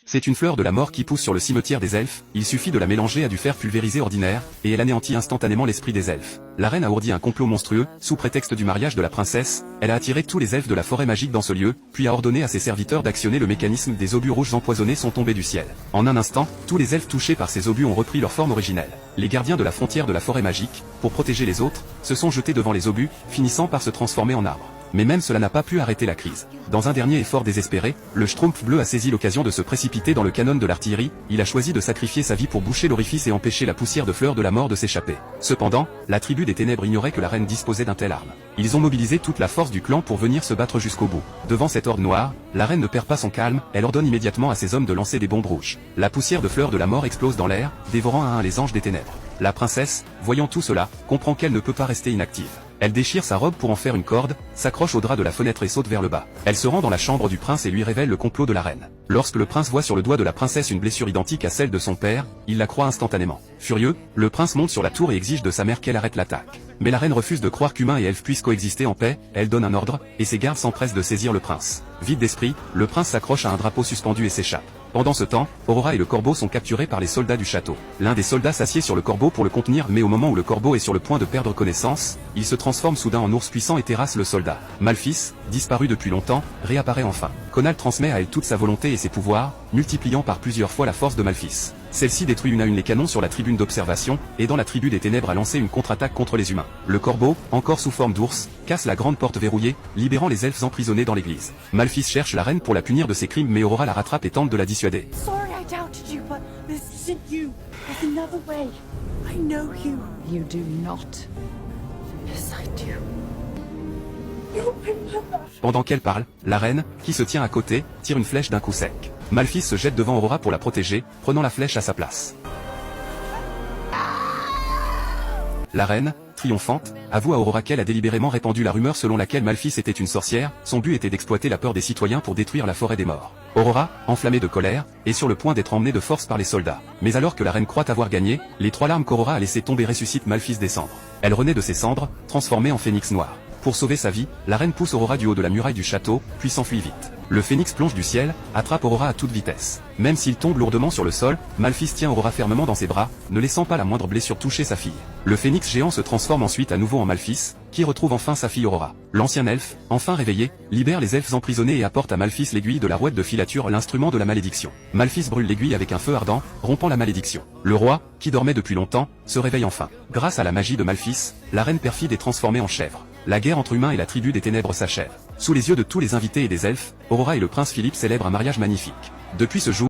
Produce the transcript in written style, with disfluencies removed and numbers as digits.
C'est une fleur de la mort qui pousse sur le cimetière des elfes, il suffit de la mélanger à du fer pulvérisé ordinaire, et elle anéantit instantanément l'esprit des elfes. La reine a ourdi un complot monstrueux, sous prétexte du mariage de la princesse, elle a attiré tous les elfes de la forêt magique dans ce lieu, puis a ordonné à ses serviteurs d'actionner le mécanisme des obus rouges empoisonnés sont tombés du ciel. En un instant, tous les elfes touchés par ces obus ont repris leur forme originelle. Les gardiens de la frontière de la forêt magique, pour protéger les autres, se sont jetés devant les obus, finissant par se transformer en arbres. Mais même cela n'a pas pu arrêter la crise. Dans un dernier effort désespéré, le Schtroumpf bleu a saisi l'occasion de se précipiter dans le canon de l'artillerie, il a choisi de sacrifier sa vie pour boucher l'orifice et empêcher la poussière de fleurs de la mort de s'échapper. Cependant, la tribu des ténèbres ignorait que la reine disposait d'un tel arme. Ils ont mobilisé toute la force du clan pour venir se battre jusqu'au bout. Devant cette horde noire, la reine ne perd pas son calme, elle ordonne immédiatement à ses hommes de lancer des bombes rouges. La poussière de fleurs de la mort explose dans l'air, dévorant un à un les anges des ténèbres. La princesse, voyant tout cela, comprend qu'elle ne peut pas rester inactive. Elle déchire sa robe pour en faire une corde, s'accroche au drap de la fenêtre et saute vers le bas. Elle se rend dans la chambre du prince et lui révèle le complot de la reine. Lorsque le prince voit sur le doigt de la princesse une blessure identique à celle de son père, il la croit instantanément. Furieux, le prince monte sur la tour et exige de sa mère qu'elle arrête l'attaque. Mais la reine refuse de croire qu'humains et elfes puissent coexister en paix, elle donne un ordre, et ses gardes s'empressent de saisir le prince. Vide d'esprit, le prince s'accroche à un drapeau suspendu et s'échappe. Pendant ce temps, Aurora et le corbeau sont capturés par les soldats du château. L'un des soldats s'assied sur le corbeau pour le contenir mais au moment où le corbeau est sur le point de perdre connaissance, il se transforme soudain en ours puissant et terrasse le soldat. Malphis, disparu depuis longtemps, réapparaît enfin. Conall transmet à elle toute sa volonté et ses pouvoirs, multipliant par plusieurs fois la force de Malphis. Celle-ci détruit une à une les canons sur la tribune d'observation, et dans la tribu des ténèbres a lancé une contre-attaque contre les humains. Le corbeau, encore sous forme d'ours, casse la grande porte verrouillée, libérant les elfes emprisonnés dans l'église. Malphis cherche la reine pour la punir de ses crimes mais Aurora la rattrape et tente de la dissuader. Sorry I doubted you, but this isn't you. There's another way. I know you. You do not. Yes, I do. You're my mother. Pendant qu'elle parle, la reine, qui se tient à côté, tire une flèche d'un coup sec. Malphis se jette devant Aurora pour la protéger, prenant la flèche à sa place. La reine, triomphante, avoue à Aurora qu'elle a délibérément répandu la rumeur selon laquelle Malphis était une sorcière, son but était d'exploiter la peur des citoyens pour détruire la forêt des morts. Aurora, enflammée de colère, est sur le point d'être emmenée de force par les soldats. Mais alors que la reine croit avoir gagné, les 3 larmes qu'Aurora a laissées tomber ressuscitent Malphis des cendres. Elle renaît de ses cendres, transformée en phénix noir. Pour sauver sa vie, la reine pousse Aurora du haut de la muraille du château, puis s'enfuit vite. Le phénix plonge du ciel, attrape Aurora à toute vitesse. Même s'il tombe lourdement sur le sol, Malphis tient Aurora fermement dans ses bras, ne laissant pas la moindre blessure toucher sa fille. Le phénix géant se transforme ensuite à nouveau en Malphis, qui retrouve enfin sa fille Aurora. L'ancien elfe, enfin réveillé, libère les elfes emprisonnés et apporte à Malphis l'aiguille de la rouette de filature, l'instrument de la malédiction. Malphis brûle l'aiguille avec un feu ardent, rompant la malédiction. Le roi, qui dormait depuis longtemps, se réveille enfin. Grâce à la magie de Malphis, la reine perfide est transformée en chèvre. La guerre entre humains et la tribu des ténèbres s'achève. Sous les yeux de tous les invités et des elfes, Aurora et le prince Philippe célèbrent un mariage magnifique. Depuis ce jour,